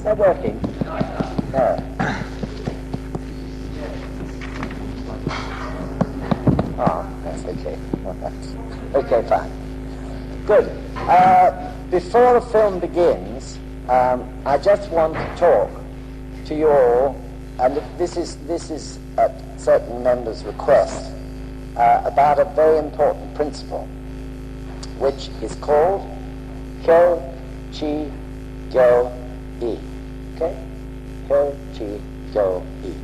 Is that working? No. Oh, that's okay. Okay, fine. Good. Before the film begins, I just want to talk to you all, and this is at certain members' request, about a very important principle, which is called KYO-CHI-GYO-I. Okay? KYO-CHI-GYO-I.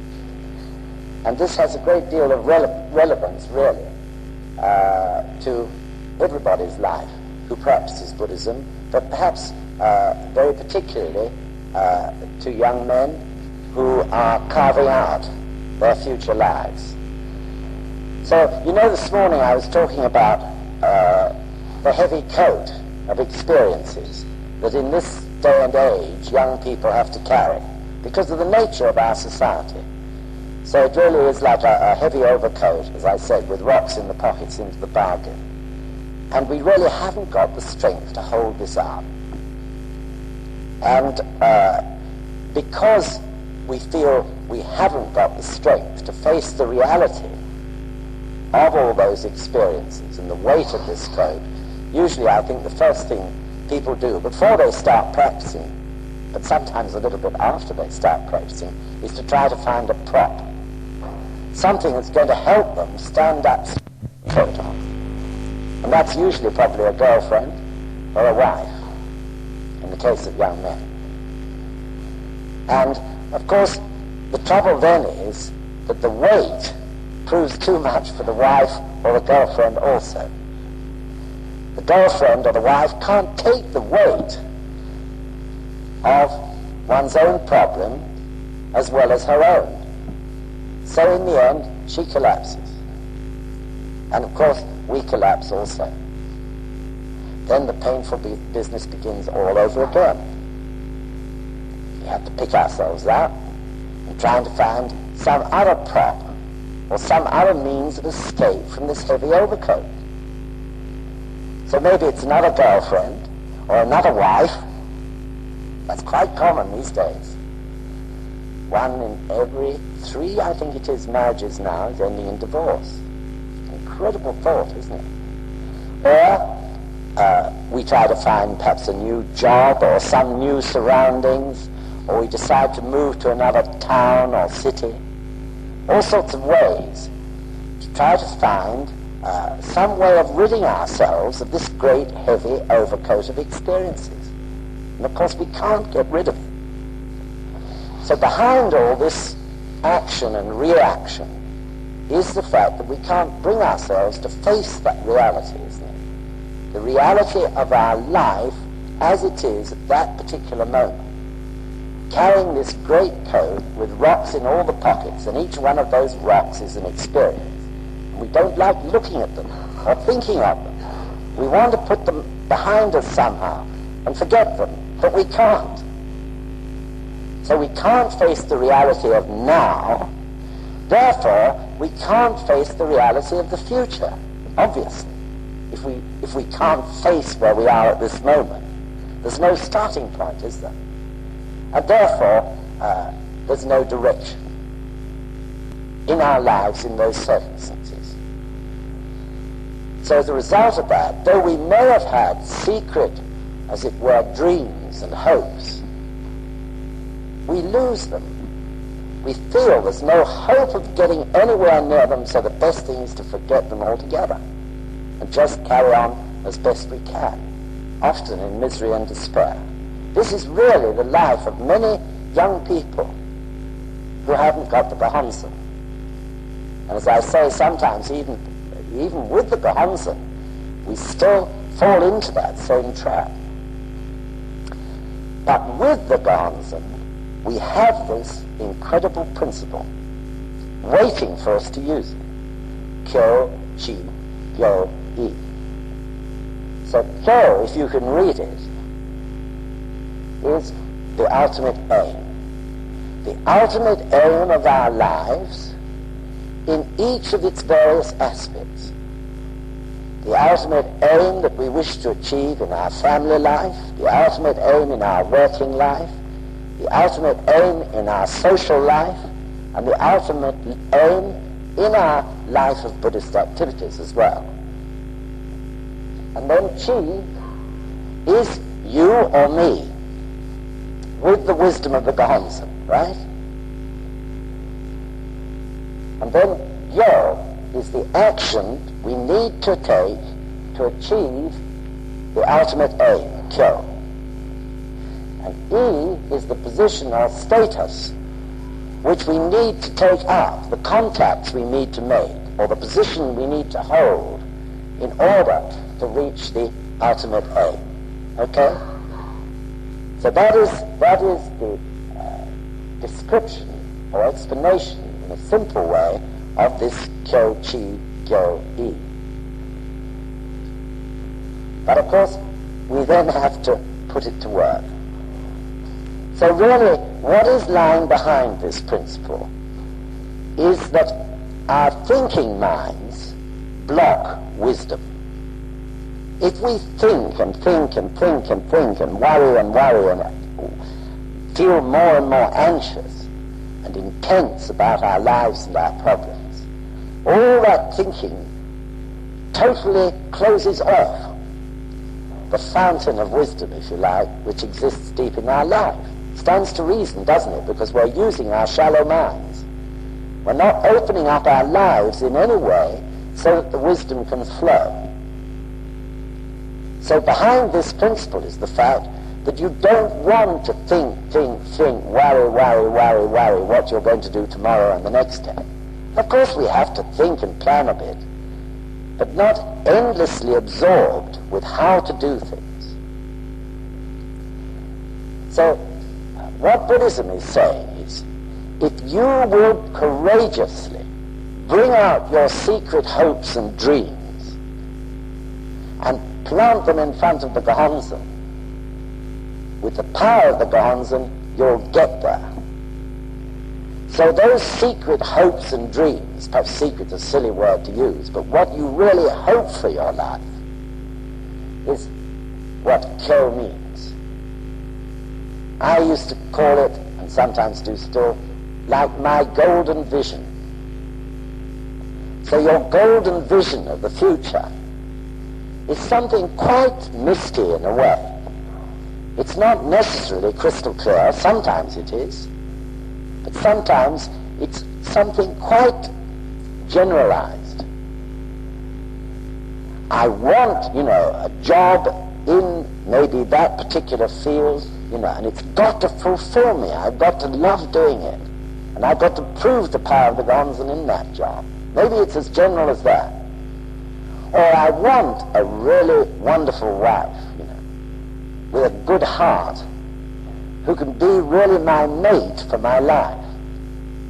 And this has a great deal of relevance, really, to everybody's life who practices Buddhism, but perhaps very particularly to young men who are carving out their future lives. So, you know, this morning I was talking about the heavy coat of experiences that in this day and age young people have to carry because of the nature of our society. So it really is like a heavy overcoat, as I said, with rocks in the pockets into the bargain. And we really haven't got the strength to hold this up. And because we feel we haven't got the strength to face the reality of all those experiences and the weight of this coat, usually I think the first thing people do before they start practicing, but sometimes a little bit after they start practicing, is to try to find a prop. Something that's going to help them stand up, coat on. And that's usually probably a girlfriend or a wife, in the case of young men. And, of course, the trouble then is that the weight proves too much for the wife or the girlfriend also. The girlfriend or the wife can't take the weight of one's own problem as well as her own. So in the end, she collapses. And of course, we collapse also. Then the painful business begins all over again. We have to pick ourselves up and trying to find some other prop or some other means of escape from this heavy overcoat. So maybe it's another girlfriend or another wife. That's quite common these days. 1 in every 3, I think it is, marriages now is ending in divorce. Incredible thought, isn't it? Or we try to find perhaps a new job or some new surroundings, or we decide to move to another town or city. All sorts of ways to try to find some way of ridding ourselves of this great heavy overcoat of experiences. And of course we can't get rid of it. So behind all this action and reaction is the fact that we can't bring ourselves to face that reality, isn't it? The reality of our life as it is at that particular moment. Carrying this great coat with rocks in all the pockets, and each one of those rocks is an experience. And we don't like looking at them or thinking of them. We want to put them behind us somehow and forget them, but we can't. So we can't face the reality of now. Therefore, we can't face the reality of the future, obviously. If we can't face where we are at this moment, there's no starting point, is there? And therefore, there's no direction in our lives in those circumstances. So as a result of that, though we may have had secret, as it were, dreams and hopes, we lose them. We feel there's no hope of getting anywhere near them, so the best thing is to forget them altogether and just carry on as best we can, often in misery and despair. This is really the life of many young people who haven't got the Behonsen. And as I say, sometimes even with the Behonsen, we still fall into that same trap. But with the Behonsen, we have this incredible principle waiting for us to use it. KYO-CHI-GYO-I. So Kyo, if you can read it, is the ultimate aim. The ultimate aim of our lives in each of its various aspects. The ultimate aim that we wish to achieve in our family life, the ultimate aim in our working life, the ultimate aim in our social life, and the ultimate aim in our life of Buddhist activities as well. And then Chi is you or me, with the wisdom of the Causton, right? And then Yo is the action we need to take to achieve the ultimate aim, Kyo. And E is the position or status which we need to take up, the contacts we need to make, or the position we need to hold in order to reach the ultimate aim. Okay? So that is the description or explanation in a simple way of this KYO-CHI-GYO-I. But of course, we then have to put it to work. So really, what is lying behind this principle is that our thinking minds block wisdom. If we think and think and think and think and worry and feel more and more anxious and intense about our lives and our problems, all that thinking totally closes off the fountain of wisdom, if you like, which exists deep in our life. Stands to reason, doesn't it? Because we're using our shallow minds. We're not opening up our lives in any way so that the wisdom can flow. So behind this principle is the fact that you don't want to think, worry, what you're going to do tomorrow and the next day. Of course we have to think and plan a bit, but not endlessly absorbed with how to do things. So what Buddhism is saying is, if you would courageously bring out your secret hopes and dreams and plant them in front of the Causton, with the power of the Causton, you'll get there. So those secret hopes and dreams, perhaps secret is a silly word to use, but what you really hope for your life is what Kyo means. I used to call it, and sometimes do still, like my golden vision. So your golden vision of the future is something quite misty in a way. It's not necessarily crystal clear. Sometimes it is. But sometimes it's something quite generalized. I want, a job in maybe that particular field, and it's got to fulfill me. I've got to love doing it. And I've got to prove the power of the Causton in that job. Maybe it's as general as that. Or I want a really wonderful wife, with a good heart, who can be really my mate for my life,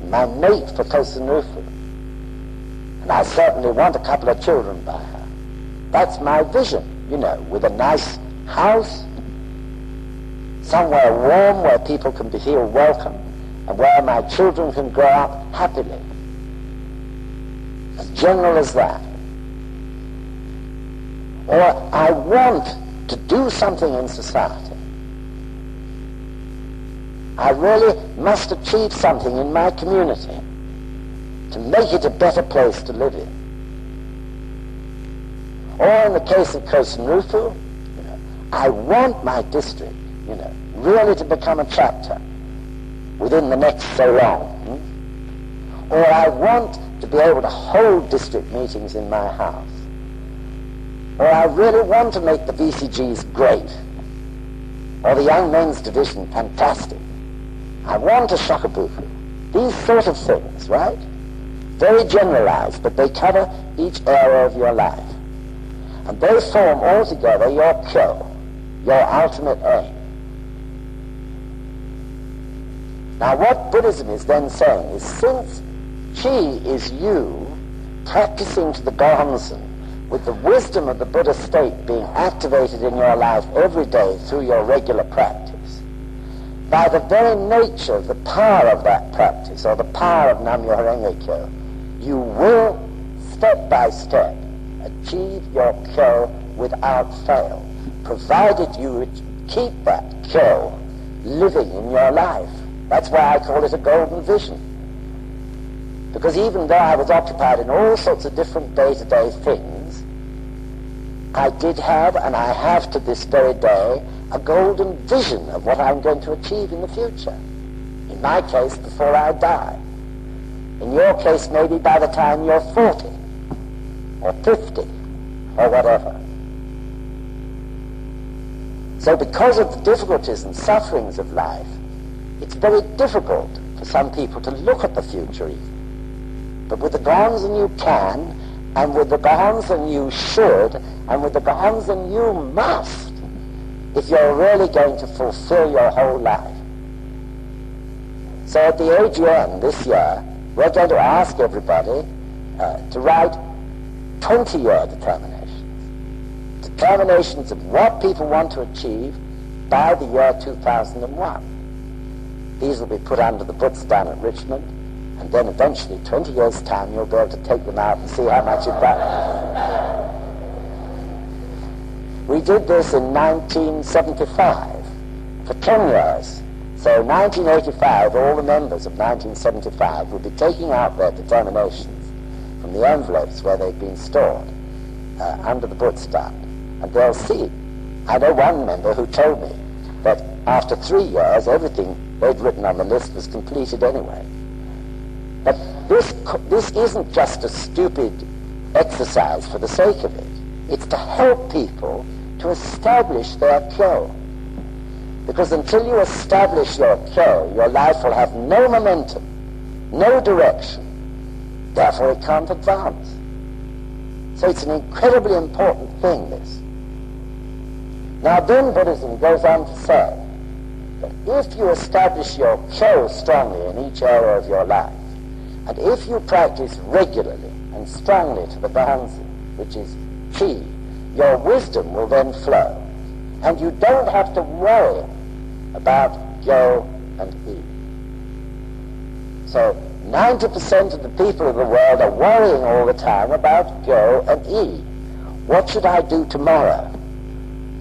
my mate for Causton. And I certainly want a couple of children by her. That's my vision, with a nice house, somewhere warm where people can feel welcome, and where my children can grow up happily. As general as that. Or I want to do something in society. I really must achieve something in my community to make it a better place to live in. Or in the case of Causton, I want my district, really to become a chapter within the next so long. Or I want to be able to hold district meetings in my house. Or I really want to make the VCGs great, or the Young Men's Division fantastic. I want a shokabuku. These sort of things, right? Very generalized, but they cover each area of your life. And they form altogether your kyo, your ultimate aim. Now what Buddhism is then saying is, since Chi is you practicing to the Causton, with the wisdom of the Buddha state being activated in your life every day through your regular practice, by the very nature of the power of that practice, or the power of Nam-myoho Renge-kyo, you will, step by step, achieve your kyo without fail, provided you keep that kyo living in your life. That's why I call it a golden vision. Because even though I was occupied in all sorts of different day-to-day things, I did have, and I have to this very day, a golden vision of what I'm going to achieve in the future. In my case, before I die. In your case, maybe by the time you're 40, or 50, or whatever. So because of the difficulties and sufferings of life, it's very difficult for some people to look at the future even. But with the Gohonzon you can, and with the Gohonzon you should, and with the Gohonzon you must, if you're really going to fulfill your whole life. So at the AGM this year, we're going to ask everybody to write 20-year determinations. Determinations of what people want to achieve by the year 2001. These will be put under the books down at Richmond, and then eventually, 20 years' time, you'll be able to take them out and see how much you've done. We did this in 1975 for 10 years. So 1985, all the members of 1975 will be taking out their determinations from the envelopes where they've been stored under the book stand, and they'll see. I know one member who told me that after 3 years, everything they'd written on the list was completed anyway. But this isn't just a stupid exercise for the sake of it. It's to help people to establish their KYO. Because until you establish your KYO, your life will have no momentum, no direction. Therefore it can't advance. So it's an incredibly important thing, this. Now then Buddhism goes on to say that if you establish your KYO strongly in each area of your life, and if you practice regularly and strongly to the Gohonzon, which is Chi, your wisdom will then flow. And you don't have to worry about Gyo and E. So 90% of the people of the world are worrying all the time about Gyo and E. What should I do tomorrow?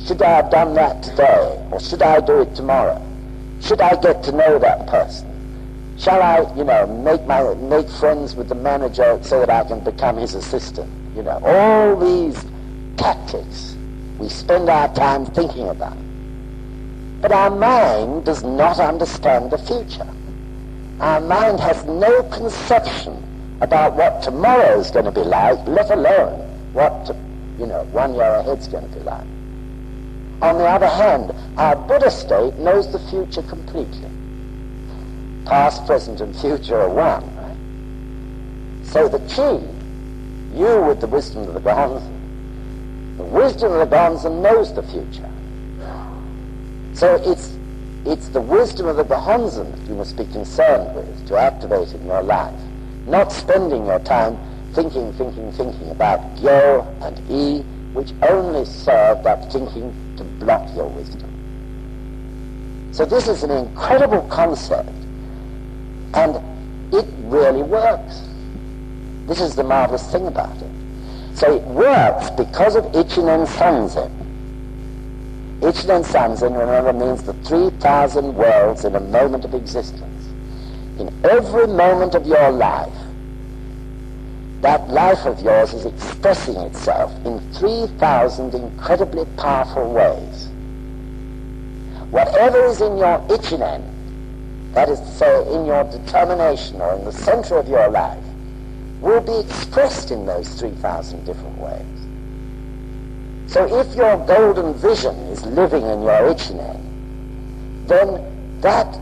Should I have done that today? Or should I do it tomorrow? Should I get to know that person? Shall I, make friends with the manager so that I can become his assistant? All these tactics we spend our time thinking about. But our mind does not understand the future. Our mind has no conception about what tomorrow is going to be like, let alone what 1 year ahead's going to be like. On the other hand, our Buddha state knows the future completely. Past, present, and future are one, right? So the Chi, you with the wisdom of the Gohonzon, the wisdom of the Gohonzon knows the future. So it's the wisdom of the Gohonzon that you must be concerned with to activate in your life, not spending your time thinking about Gyo and E, which only serve that thinking to block your wisdom. So this is an incredible concept, and it really works. This is the marvelous thing about it. So it works because of Ichinen Sanzen. Ichinen Sanzen, remember, means the 3,000 worlds in a moment of existence. In every moment of your life, that life of yours is expressing itself in 3,000 incredibly powerful ways. Whatever is in your Ichinen, that is to say, in your determination or in the center of your life, will be expressed in those 3,000 different ways. So if your golden vision is living in your Ichinen, then that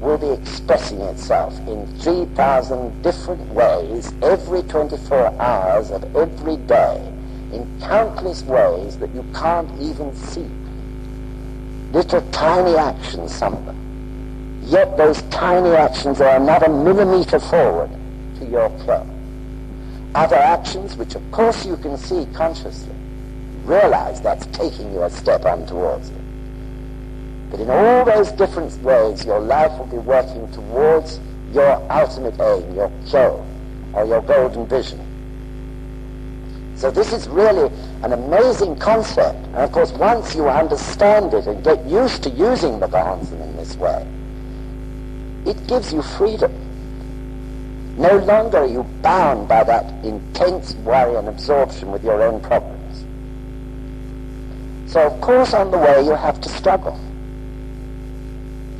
will be expressing itself in 3,000 different ways every 24 hours of every day, in countless ways that you can't even see. Little tiny actions, some of them. Yet those tiny actions are not a millimeter forward to your KYO. Other actions, which of course you can see consciously, realize that's taking you a step on towards it. But in all those different ways, your life will be working towards your ultimate aim, your KYO, or your golden vision. So this is really an amazing concept. And of course, once you understand it and get used to using the Causton in this way, it gives you freedom. No longer are you bound by that intense worry and absorption with your own problems. So of course on the way you have to struggle.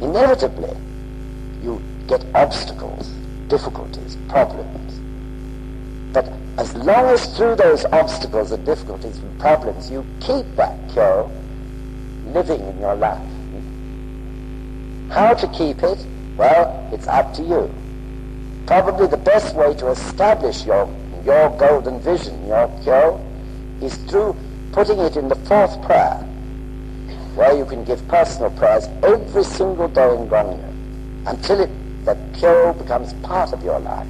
Inevitably you get obstacles, difficulties, problems. But as long as through those obstacles and difficulties and problems you keep that Kyo living in your life. How to keep it? Well, it's up to you. Probably the best way to establish your golden vision, your Kyo, is through putting it in the fourth prayer, where you can give personal prayers every single day in Gongyo, until that Kyo becomes part of your life.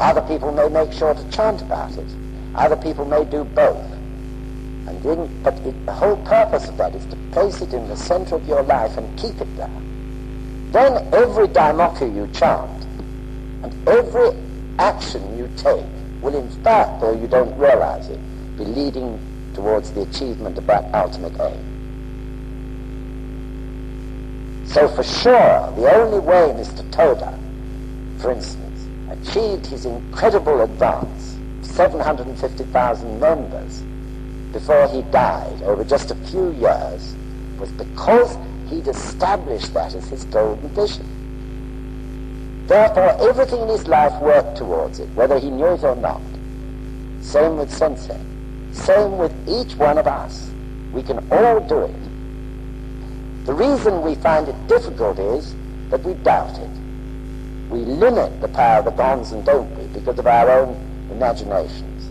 Other people may make sure to chant about it. Other people may do both. But the whole purpose of that is to place it in the center of your life and keep it there. Then every Daimoku you chant and every action you take will in fact, though you don't realize it, be leading towards the achievement of that ultimate aim. So for sure, the only way Mr. Toda, for instance, achieved his incredible advance, 750,000 members, before he died over just a few years, was because he'd established that as his golden vision. Therefore, everything in his life worked towards it, whether he knew it or not. Same with Sensei. Same with each one of us. We can all do it. The reason we find it difficult is that we doubt it. We limit the power of the Gonzen, don't we, because of our own imaginations.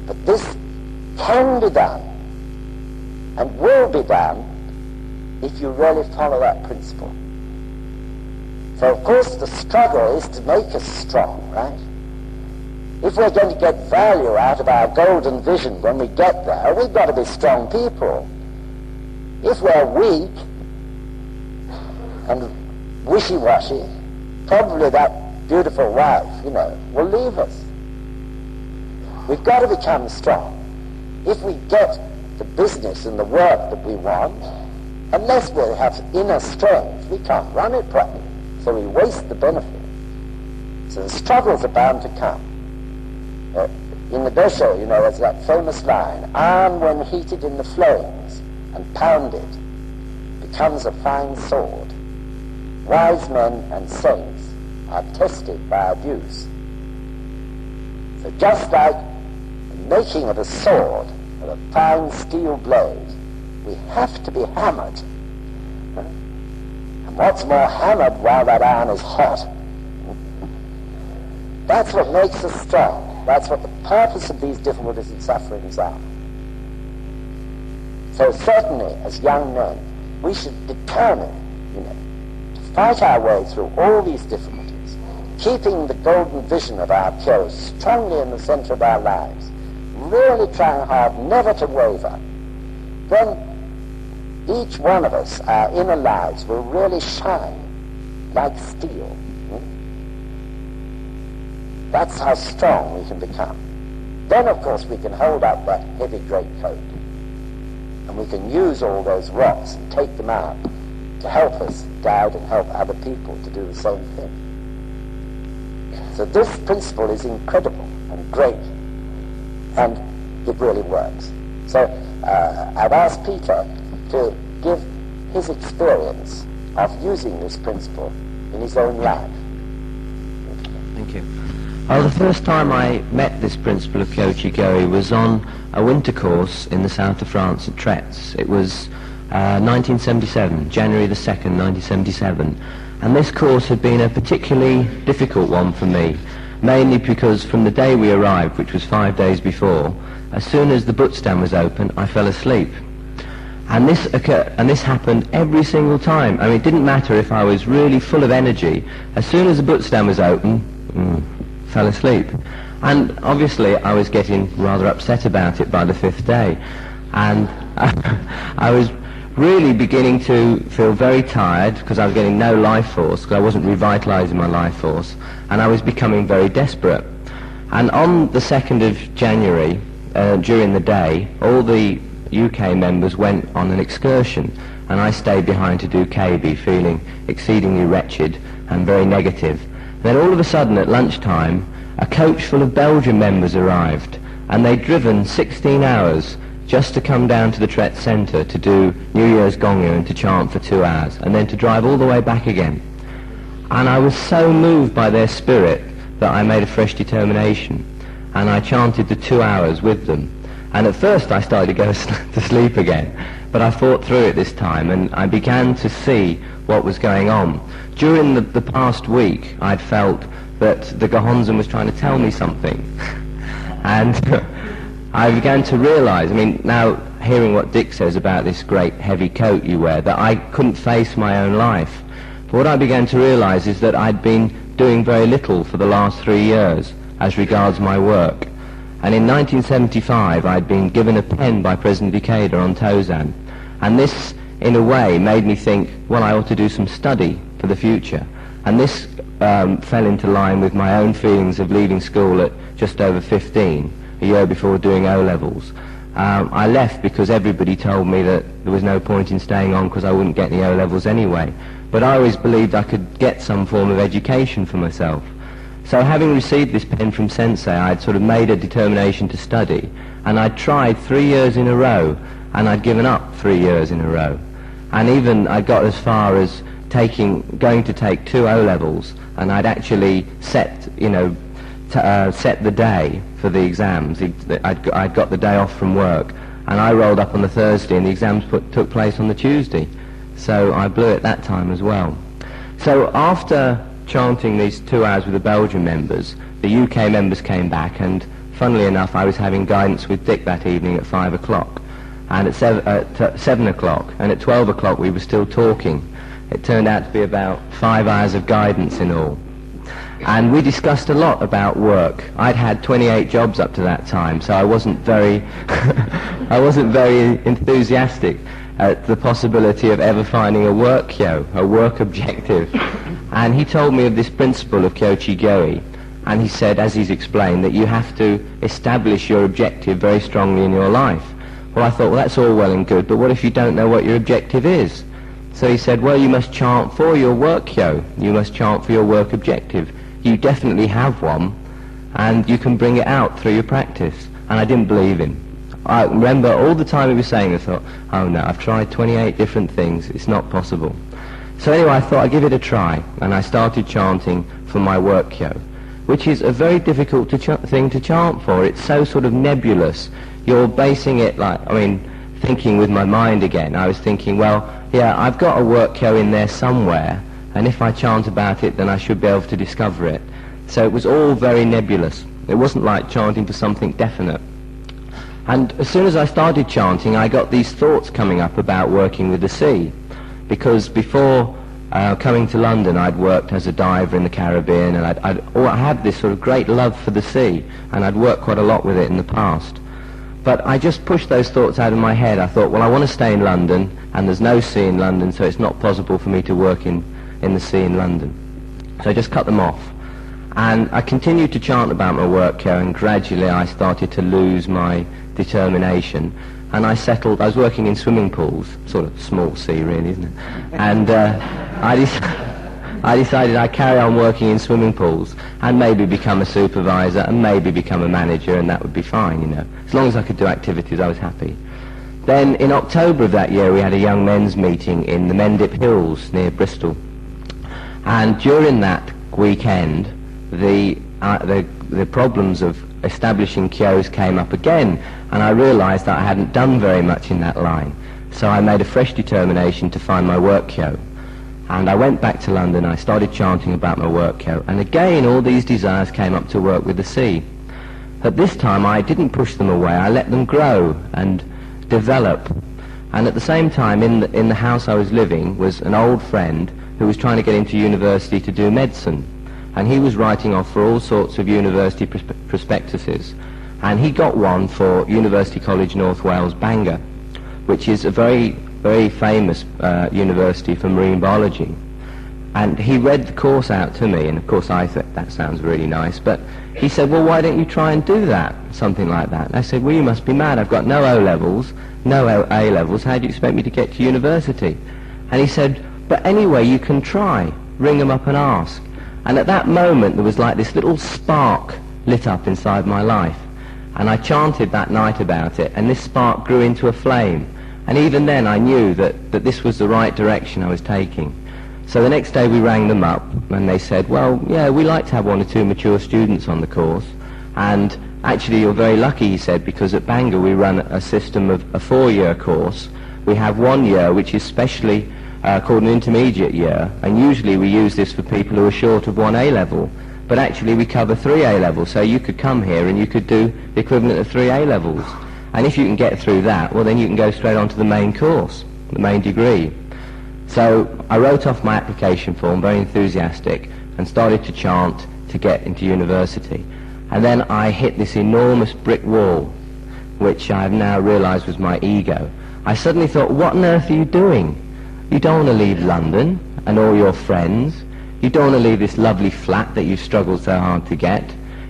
But this can be done, and will be done, if you really follow that principle. So of course the struggle is to make us strong, right? If we're going to get value out of our golden vision when we get there, we've got to be strong people. If we're weak and wishy-washy, probably that beautiful wife, will leave us. We've got to become strong. If we get the business and the work that we want, unless we have inner strength, we can't run it properly. So we waste the benefit. So the struggles are bound to come. In the Dosho, there's that famous line, iron when heated in the flames and pounded becomes a fine sword. Wise men and saints are tested by abuse. So just like the making of a sword, of a fine steel blade, we have to be hammered. And what's more, hammered while that iron is hot. That's what makes us strong. That's what the purpose of these difficulties and sufferings are. So certainly, as young men, we should determine, to fight our way through all these difficulties, keeping the golden vision of our Kyo strongly in the center of our lives, really trying hard never to waver. Then each one of us, our inner lives, will really shine like steel. That's how strong we can become. Then, of course, we can hold up that heavy greatcoat, and we can use all those rocks and take them out to help us guide and help other people to do the same thing. So this principle is incredible and great, and it really works. So I've asked Peter to give his experience of using this principle in his own life. Thank you. Well, the first time I met this principle of KYO-CHI-GYO-I was on a winter course in the south of France at Tretz. It was 1977, January the 2nd, 1977. And this course had been a particularly difficult one for me, mainly because from the day we arrived, which was 5 days before, as soon as the boot stand was open, I fell asleep. And this happened every single time. I mean, it didn't matter if I was really full of energy. As soon as the boot stand was open, fell asleep. And obviously I was getting rather upset about it by the 5th day. And I was really beginning to feel very tired because I was getting no life force, because I wasn't revitalizing my life force. And I was becoming very desperate. And on the 2nd of January, during the day, all the UK members went on an excursion, and I stayed behind to do KB, feeling exceedingly wretched and very negative. Then all of a sudden at lunchtime, a coach full of Belgian members arrived, and they'd driven 16 hours just to come down to the Tret Centre to do New Year's Gongyo and to chant for 2 hours, and then to drive all the way back again. And I was so moved by their spirit that I made a fresh determination, and I chanted the 2 hours with them. And at first I started to go to sleep again, but I fought through it this time, and I began to see what was going on. During the past week, I'd felt that the Gohonzon was trying to tell me something. And I began to realize, I mean, now hearing what Dick says about this great heavy coat you wear, that I couldn't face my own life. But what I began to realize is that I'd been doing very little for the last 3 years as regards my work. And in 1975, I'd been given a pen by President Ikeda on Tozan. And this, in a way, made me think, well, I ought to do some study for the future. And this fell into line with my own feelings of leaving school at just over 15, a year before doing O-levels. I left because everybody told me that there was no point in staying on because I wouldn't get the O-levels anyway. But I always believed I could get some form of education for myself. So having received this pen from Sensei, I'd sort of made a determination to study, and I'd tried 3 years in a row, and I'd given up 3 years in a row. And even I got as far as going to take 2 O-levels, and I'd actually set the day for the exams. I'd got the day off from work, and I rolled up on the Thursday, and the exams took place on the Tuesday. So I blew it that time as well. So after chanting these 2 hours with the Belgian members, the UK members came back, and funnily enough, I was having guidance with Dick that evening at 5 o'clock, and at 7 o'clock, and at 12 o'clock we were still talking. It turned out to be about 5 hours of guidance in all. And we discussed a lot about work. I'd had 28 jobs up to that time, so I wasn't very enthusiastic at the possibility of ever finding a work kyo, a work objective. And he told me of this principle of KYO-CHI-GYO-I, and he said, as he's explained, that you have to establish your objective very strongly in your life. Well, I thought, well, that's all well and good, but what if you don't know what your objective is? So he said, well, you must chant for your work kyo. You must chant for your work objective. You definitely have one, and you can bring it out through your practice. And I didn't believe him. I remember all the time he was saying, I thought, oh no, I've tried 28 different things, it's not possible. So anyway, I thought I'd give it a try, and I started chanting for my work kyo, which is a very difficult thing to chant for. It's so sort of nebulous. You're basing it thinking with my mind again, I was thinking, well, yeah, I've got a work kyo in there somewhere, and if I chant about it, then I should be able to discover it. So it was all very nebulous. It wasn't like chanting for something definite. And as soon as I started chanting, I got these thoughts coming up about working with the sea. Because before coming to London, I'd worked as a diver in the Caribbean, and I had this sort of great love for the sea, and I'd worked quite a lot with it in the past. But I just pushed those thoughts out of my head. I thought, well, I want to stay in London, and there's no sea in London, so it's not possible for me to work in the sea in London. So I just cut them off. And I continued to chant about my work kyo, and gradually I started to lose my determination. And I was working in swimming pools, sort of small sea really, isn't it? And I decided I'd carry on working in swimming pools and maybe become a supervisor and maybe become a manager, and that would be fine, you know. As long as I could do activities, I was happy. Then in October of that year, we had a young men's meeting in the Mendip Hills near Bristol. And during that weekend, the problems of establishing kyos came up again, and I realized that I hadn't done very much in that line. So I made a fresh determination to find my work kyo. And I went back to London, I started chanting about my work kyo, and again all these desires came up to work with the sea. But this time I didn't push them away, I let them grow and develop. And at the same time, in the house I was living was an old friend who was trying to get into university to do medicine. And he was writing off for all sorts of university prospectuses. And he got one for University College North Wales, Bangor, which is a very, very famous university for marine biology. And he read the course out to me, and of course I thought, that sounds really nice, but he said, well, why don't you try and do that, something like that? And I said, well, you must be mad. I've got no O-levels, no A-levels. How do you expect me to get to university? And he said, but anyway, you can try. Ring them up and ask. And at that moment, there was like this little spark lit up inside my life. And I chanted that night about it, and this spark grew into a flame. And even then, I knew that this was the right direction I was taking. So the next day we rang them up, and they said, well, yeah, we like to have 1 or 2 mature students on the course. And actually, you're very lucky, he said, because at Bangor we run a system of a 4-year course. We have 1 year, which is specially called an intermediate year, and usually we use this for people who are short of 1 A-level. But actually we cover 3 A-levels, so you could come here and you could do the equivalent of 3 A-levels. And if you can get through that, well, then you can go straight on to the main course, the main degree. So I wrote off my application form, very enthusiastic, and started to chant to get into university. And then I hit this enormous brick wall, which I have now realized was my ego. I suddenly thought, what on earth are you doing? You don't want to leave London and all your friends. You don't want to leave this lovely flat that you've struggled so hard to get.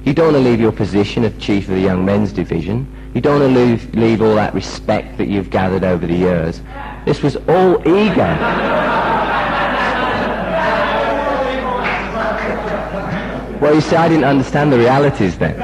You don't want to leave your position of chief of the young men's division. You don't want to leave all that respect that you've gathered over the years. This was all ego. Well, you see, I didn't understand the realities then.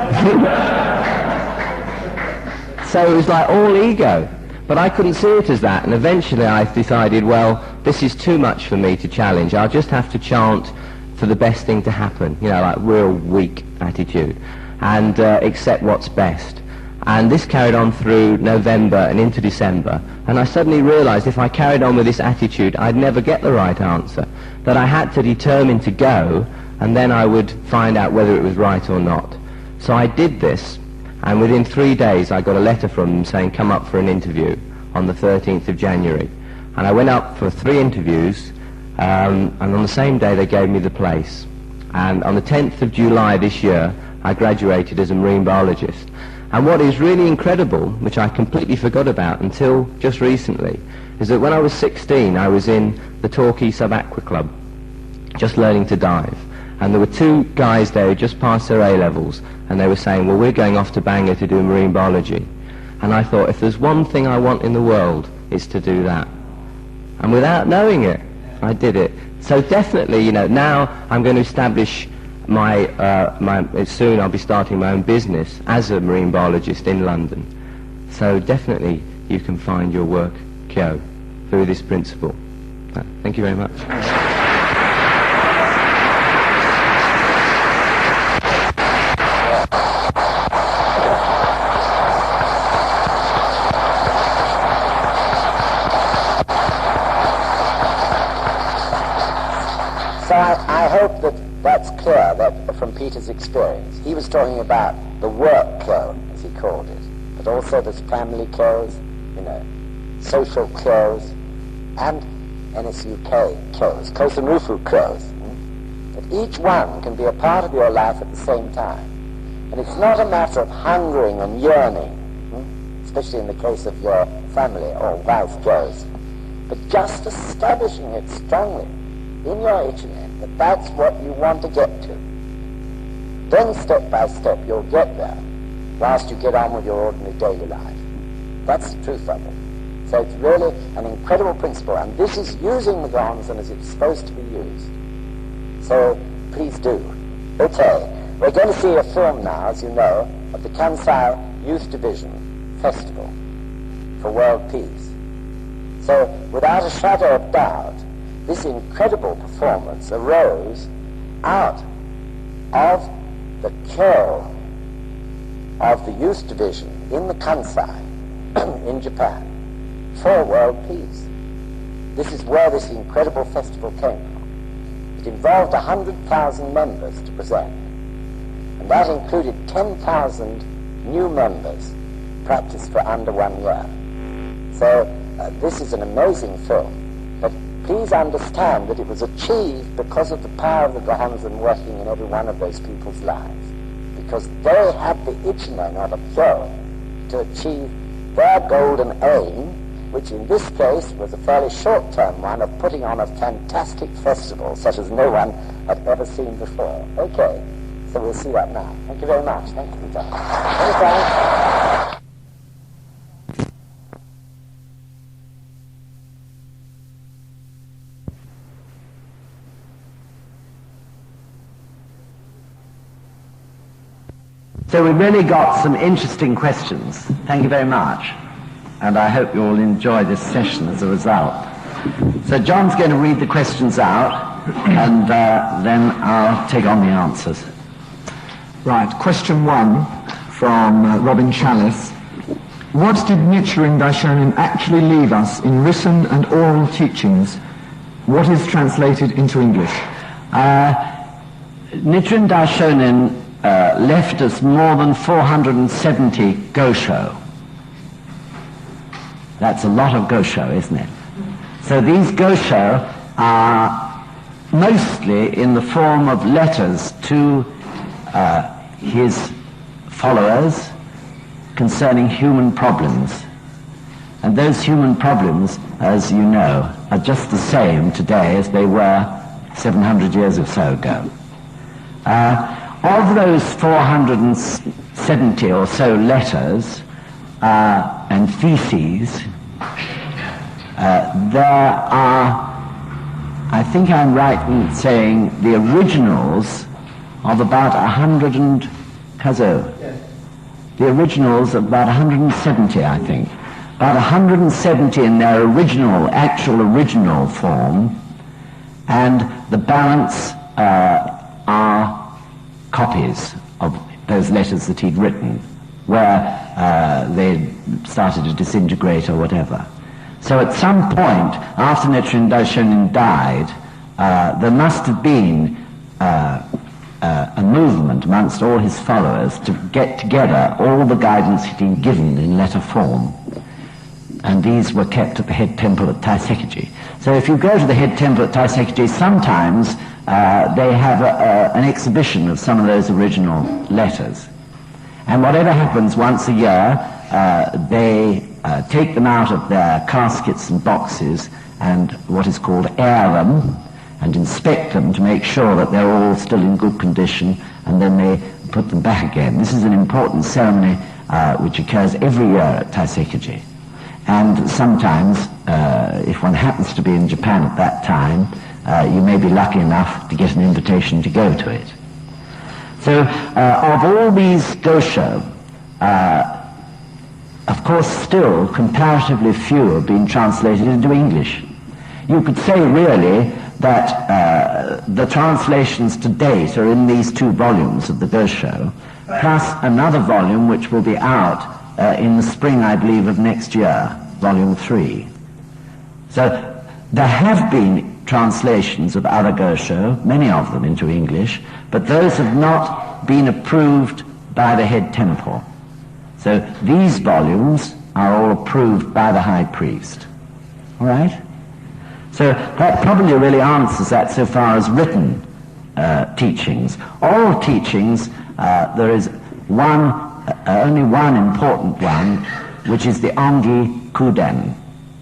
So it was like all ego. But I couldn't see it as that, and eventually I decided, well, this is too much for me to challenge. I'll just have to chant for the best thing to happen, you know, like real weak attitude, and accept what's best. And this carried on through November and into December, and I suddenly realized if I carried on with this attitude, I'd never get the right answer, that I had to determine to go, and then I would find out whether it was right or not. So I did this, and within 3 days I got a letter from them saying, come up for an interview on the 13th of January. And I went up for 3 interviews, and on the same day they gave me the place. And on the 10th of July this year, I graduated as a marine biologist. And what is really incredible, which I completely forgot about until just recently, is that when I was 16, I was in the Torquay Sub-Aqua Club, just learning to dive. And there were 2 guys there who just passed their A-levels, and they were saying, well, we're going off to Bangor to do marine biology. And I thought, if there's one thing I want in the world, it's to do that. And without knowing it, I did it. So definitely, you know, now I'm going to establish soon I'll be starting my own business as a marine biologist in London. So definitely you can find your work, Kyo, through this principle. Thank you very much. So I hope that that's clear, that from Peter's experience. He was talking about the work clone, as he called it, but also there's family clothes, you know, social clothes, and SGI-UK clothes, Causton clothes. That each one can be a part of your life at the same time. And it's not a matter of hungering and yearning, especially in the case of your family or wife clothes, but just establishing it strongly in your HNM, that that's what you want to get to. Then step by step you'll get there, whilst you get on with your ordinary daily life. That's the truth of it. So it's really an incredible principle, and this is using the Gonzan as it's supposed to be used. So please do. Okay, we're going to see a film now, as you know, of the Kansai Youth Division Festival for World Peace. So without a shadow of doubt, this incredible performance arose out of the KYO of the Youth Division in the Kansai in Japan for world peace. This is where this incredible festival came from. It involved 100,000 members to present, and that included 10,000 new members practiced for under 1 year. So this is an amazing film. But please understand that it was achieved because of the power of the Gonzan working in every one of those people's lives. Because they had the ichinen or the KYO to achieve their golden aim, which in this case was a fairly short-term one of putting on a fantastic festival such as no one had ever seen before. Okay, so we'll see that now. Thank you very much. Thank you, Peter. Many thanks. So we've really got some interesting questions. Thank you very much. And I hope you all enjoy this session as a result. So John's going to read the questions out, and then I'll take on the answers. Right, question 1 from Robin Chalice. What did Nichiren Daishonin actually leave us in written and oral teachings? What is translated into English? Nichiren Daishonin left us more than 470 gosho. That's a lot of gosho, isn't it? So these gosho are mostly in the form of letters to his followers concerning human problems. And those human problems, as you know, are just the same today as they were 700 years or so ago. Of those 470 or so letters and theses, there are, I think I'm right in saying, the originals of about 100 and, Kazo? Yes. The originals of about 170, I think. About 170 in their actual original form, and the balance are copies of those letters that he'd written, where they started to disintegrate or whatever. So at some point, after Nichiren Daishonin died, there must have been a movement amongst all his followers to get together all the guidance he'd been given in letter form. And these were kept at the head temple at Taisekiji. So if you go to the head temple at Taisekiji, sometimes they have an exhibition of some of those original letters. And whatever happens once a year, they take them out of their caskets and boxes and what is called air them and inspect them to make sure that they're all still in good condition, and then they put them back again. This is an important ceremony which occurs every year at Taisekiji. And sometimes, if one happens to be in Japan at that time, you may be lucky enough to get an invitation to go to it. So, of all these gosho, of course still comparatively few have been translated into English. You could say really that the translations to date are in these 2 volumes of the gosho, plus another volume which will be out in the spring, I believe, of next year, volume 3. So there have been translations of other gosho, many of them into English, but those have not been approved by the head temple. So these volumes are all approved by the high priest. All right? So that probably really answers that so far as written teachings. Oral teachings, there is only one important one, which is the Ongi Kuden,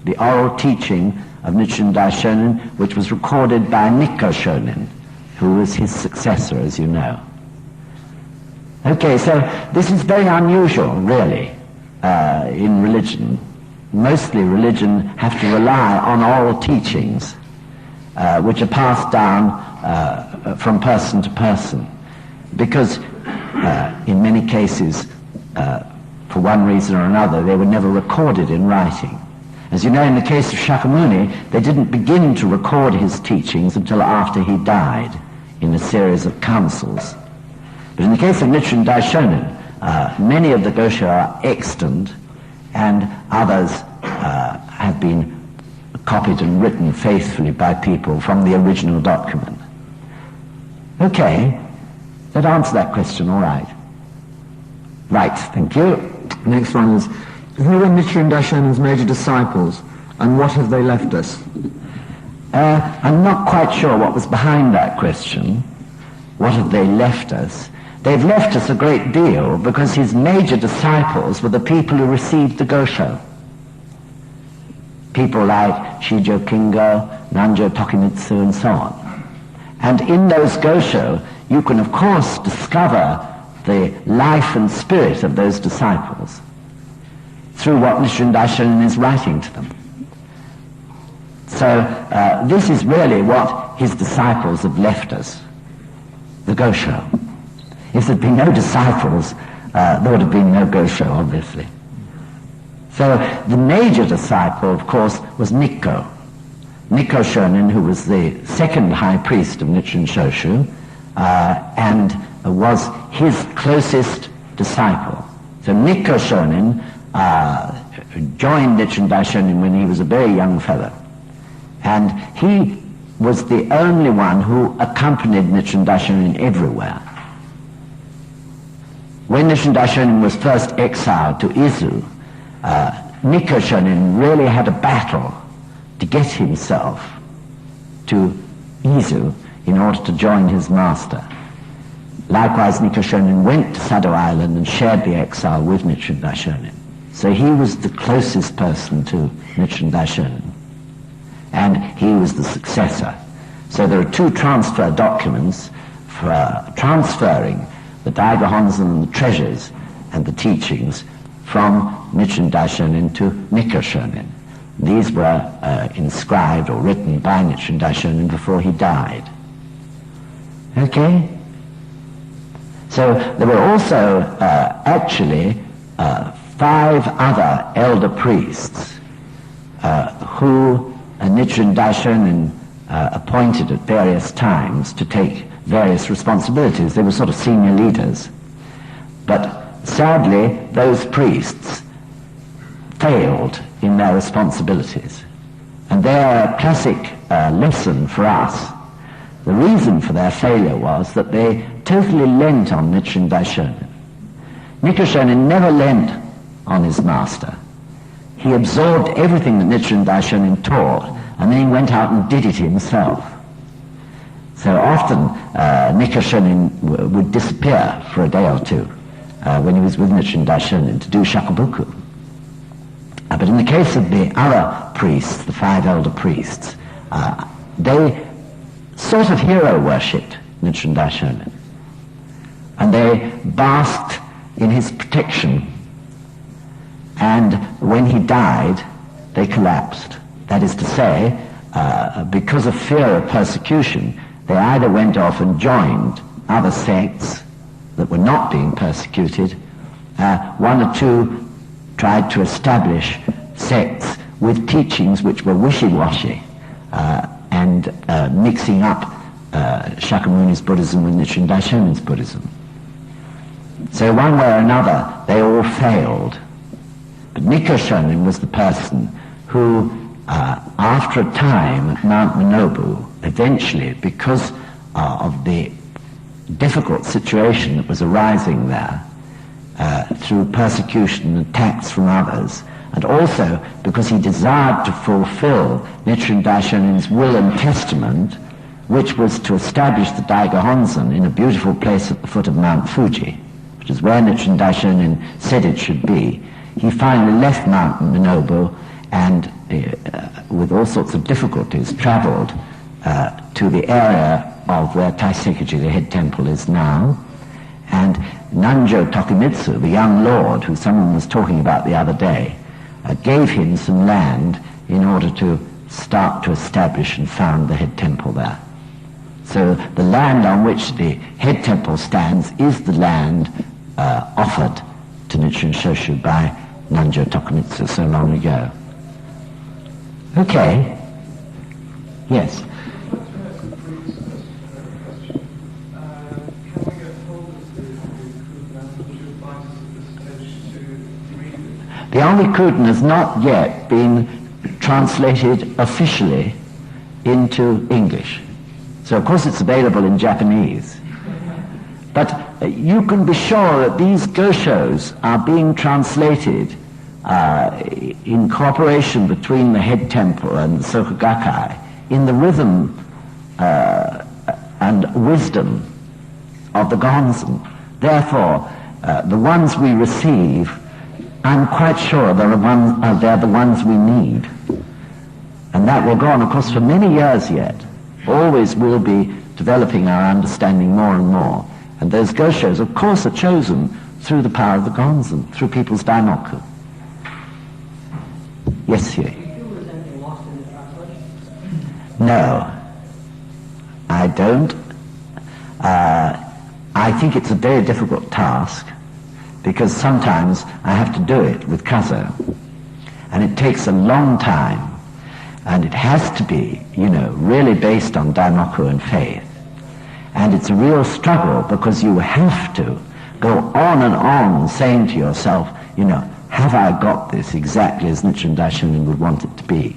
the oral teaching of Nichiren Daishonin, which was recorded by Nikko Shonin, who was his successor, as you know. Okay, so this is very unusual, really, in religion. Mostly religion have to rely on oral teachings, which are passed down from person to person, because in many cases, for one reason or another, they were never recorded in writing. As you know, in the case of Shakyamuni, they didn't begin to record his teachings until after he died in a series of councils. But in the case of Nichiren Daishonin, many of the gosho are extant, and others have been copied and written faithfully by people from the original document. Okay, that answer that question, all right. Right, thank you. Next one is, who were Nichiren Daishonin's major disciples, and what have they left us? I'm not quite sure what was behind that question. What have they left us? They've left us a great deal, because his major disciples were the people who received the gosho. people like Shi-Jo-Kingo, Nanjo Tokimitsu, and so on. And in those gosho, you can of course discover the life and spirit of those disciples through what Nichiren Daishonin is writing to them. So this is really what his disciples have left us, the gosho. If there'd been no disciples, there would have been no gosho, obviously. So the major disciple, of course, was Nikko. Nikko Shonin, who was the second high priest of Nichiren Shoshu, and was his closest disciple. So Nikko Shonin joined Nichiren Daishonin when he was a very young fellow. And he was the only one who accompanied Nichiren Daishonin everywhere. When Nichiren Daishonin was first exiled to Izu, Nikko Shonin really had a battle to get himself to Izu in order to join his master. Likewise, Nikko Shonin went to Sado Island and shared the exile with Nichiren Daishonin. So he was the closest person to Nichiren Daishonin, and he was the successor. So there are two transfer documents for transferring the Daiga Honzon and the treasures and the teachings from Nichiren Daishonin to Nikko Shonin. These were inscribed or written by Nichiren Daishonin before he died. Okay? So there were also actually 5 other elder priests who Nichiren Daishonin appointed at various times to take various responsibilities. They were sort of senior leaders. But sadly, those priests failed in their responsibilities. And they are a classic lesson for us. The reason for their failure was that they totally lent on Nichiren Daishonin. Nikko Shonin never lent on his master. He absorbed everything that Nichiren Daishonin taught, and then he went out and did it himself. So often Nikko Shonin would disappear for a day or two when he was with Nichiren Daishonin to do shakubuku. But in the case of the other priests, the 5 elder priests, they sort of hero worshipped Nichiren Daishonin, and they basked in his protection. And when he died, they collapsed. That is to say, because of fear of persecution, they either went off and joined other sects that were not being persecuted. 1 or 2 tried to establish sects with teachings which were wishy-washy and mixing up Shakyamuni's Buddhism with Nichiren Daishonin's Buddhism. So one way or another, they all failed. But Nikko Shonin was the person who, after a time at Mount Minobu, eventually, because of the difficult situation that was arising there, through persecution and attacks from others, and also because he desired to fulfill Nichiren Daishonin's will and testament, which was to establish the Daiga Honzon in a beautiful place at the foot of Mount Fuji, which is where Nichiren Daishonin said it should be. He finally left Mount Minobu and, with all sorts of difficulties, traveled to the area of where Taiseikuji, the head temple, is now. And Nanjo Tokimitsu, the young lord who someone was talking about the other day, gave him some land in order to start to establish and found the head temple there. So the land on which the head temple stands is the land offered to Nichiren Shoshu by Nanjo Tokimitsu so long ago. Okay. Yes. The Onrikuten has not yet been translated officially into English. So of course it's available in Japanese. But you can be sure that these goshos are being translated in cooperation between the head temple and the Soka Gakkai in the rhythm and wisdom of the Gonzen. Therefore, the ones we receive, I'm quite sure they're the ones we need. And that will go on, of course, for many years yet. Always will be developing our understanding more and more. And those Goshos, of course, are chosen through the power of the Gonzen, through people's daimoku. Yes, Huey? No, I don't. I think it's a very difficult task because sometimes I have to do it with Kazo, and it takes a long time, and it has to be, really based on daimoku and faith. And it's a real struggle because you have to go on and on saying to yourself, have I got this exactly as Nichiren Daishonin would want it to be?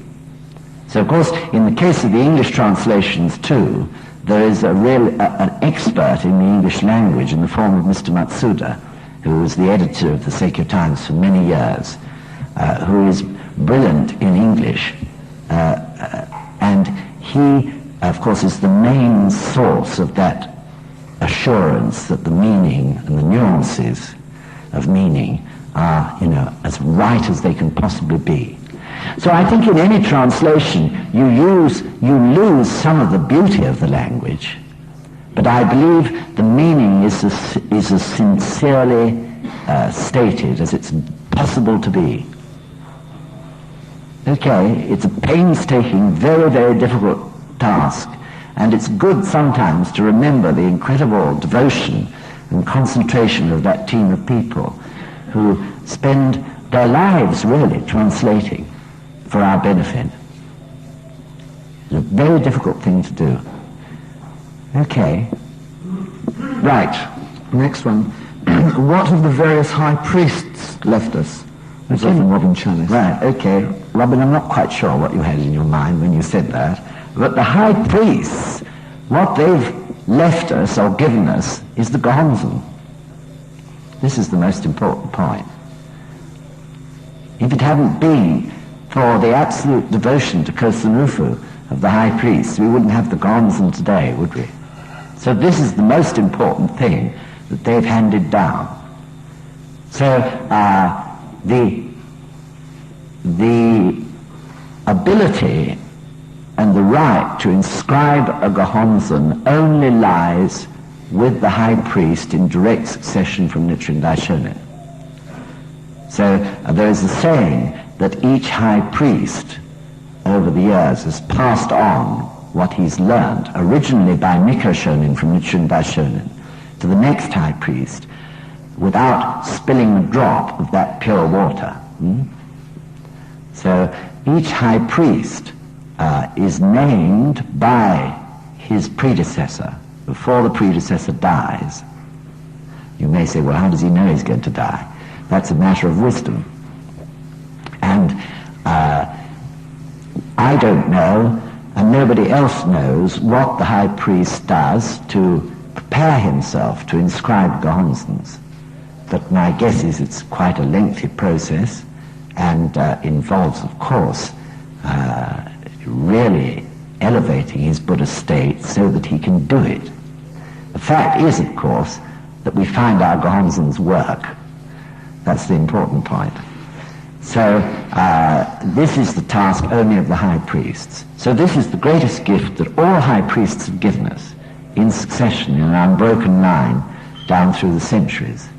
So, of course, in the case of the English translations, too, there is an expert in the English language in the form of Mr. Matsuda, who was the editor of the Seikyo Times for many years, who is brilliant in English. And he, of course, is the main source of that assurance that the meaning and the nuances of meaning are, as right as they can possibly be. So I think in any translation you lose some of the beauty of the language, but I believe the meaning is as sincerely stated as it's possible to be. Okay, it's a painstaking, very, very difficult task, and it's good sometimes to remember the incredible devotion and concentration of that team of people who spend their lives really translating for our benefit. It's a very difficult thing to do. Okay. Right. Next one. What have the various high priests left us? This is from Robin Chalice. Right, okay. Robin, I'm not quite sure what you had in your mind when you said that, but the high priests, what they've left us or given us is the Gonzen. This is the most important point. If it hadn't been for the absolute devotion to Kosen-Rufu of the high priests, we wouldn't have the Gonzen today, would we? So this is the most important thing that they've handed down. So the ability and the right to inscribe a Gohonzon only lies with the high priest in direct succession from Nichiren Daishonin. So there is a saying that each high priest over the years has passed on what he's learned, originally by Mikko Shonin from Nichiren Daishonin, to the next high priest without spilling a drop of that pure water. So each high priest is named by his predecessor before the predecessor dies. You may say, well, how does he know he's going to die? That's a matter of wisdom. And I don't know, and nobody else knows, what the high priest does to prepare himself to inscribe Gohonzons. But my guess is it's quite a lengthy process and involves, of course, really elevating his Buddhist state so that he can do it. The fact is, of course, that we find our Gohonzons work. That's the important point. So this is the task only of the high priests. So this is the greatest gift that all high priests have given us in succession, in an unbroken line down through the centuries.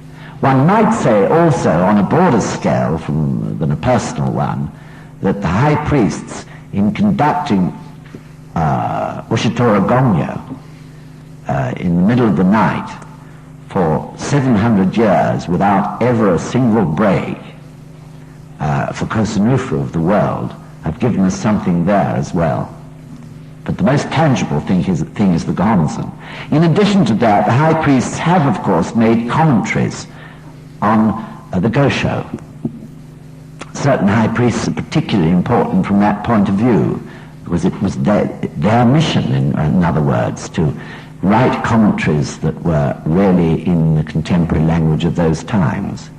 One might say also, on a broader scale than a personal one, that the high priests, in conducting Ushitora Gongyo in the middle of the night for 700 years without ever a single break for Kosen-Rufu of the world, have given us something there as well. But the most tangible thing is the Gohonzon. In addition to that, the high priests have, of course, made commentaries on the Gosho. Certain high priests are particularly important from that point of view, because it was their mission, in other words, to write commentaries that were really in the contemporary language of those times.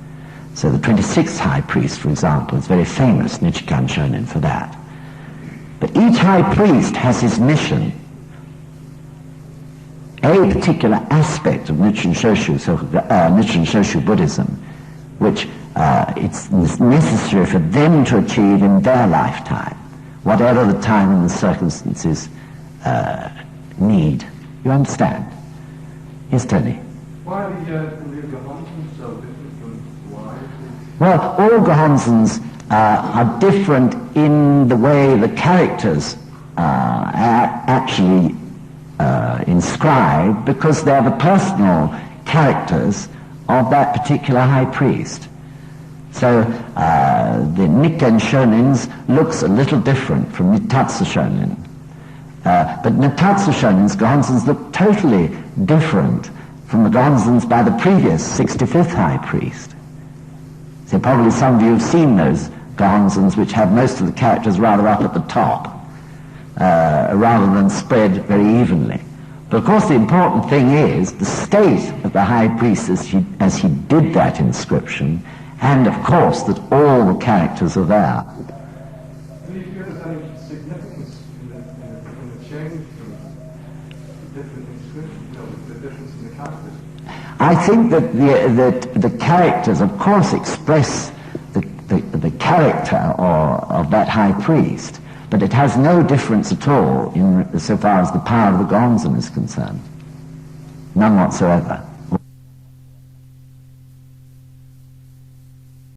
So the 26th high priest, for example, is very famous, Nichikan Shonin, for that. But each high priest has his mission. A particular aspect of Nichiren Shoshu Buddhism, which it's necessary for them to achieve in their lifetime, whatever the time and the circumstances need. You understand? Yes, Tony? Why are the Gohonsons so different from why? Well, all Gohonsons are different in the way the characters are actually inscribed, because they're the personal characters of that particular high priest. So the Nikken Shonins looks a little different from Nitatsu Shonin. But Nitatsu Shonin's Gohonsons look totally different from the Gohonsons by the previous 65th high priest. So probably some of you have seen those Gohonsons which have most of the characters rather up at the top, rather than spread very evenly. But of course the important thing is the state of the high priest as he did that inscription, and of course that all the characters are there. Do you feel there's any significance in the change from different inscriptions, the difference in the characters? I think that the characters of course express the character of that high priest, but it has no difference at all in so far as the power of the Gohonzon is concerned. None whatsoever.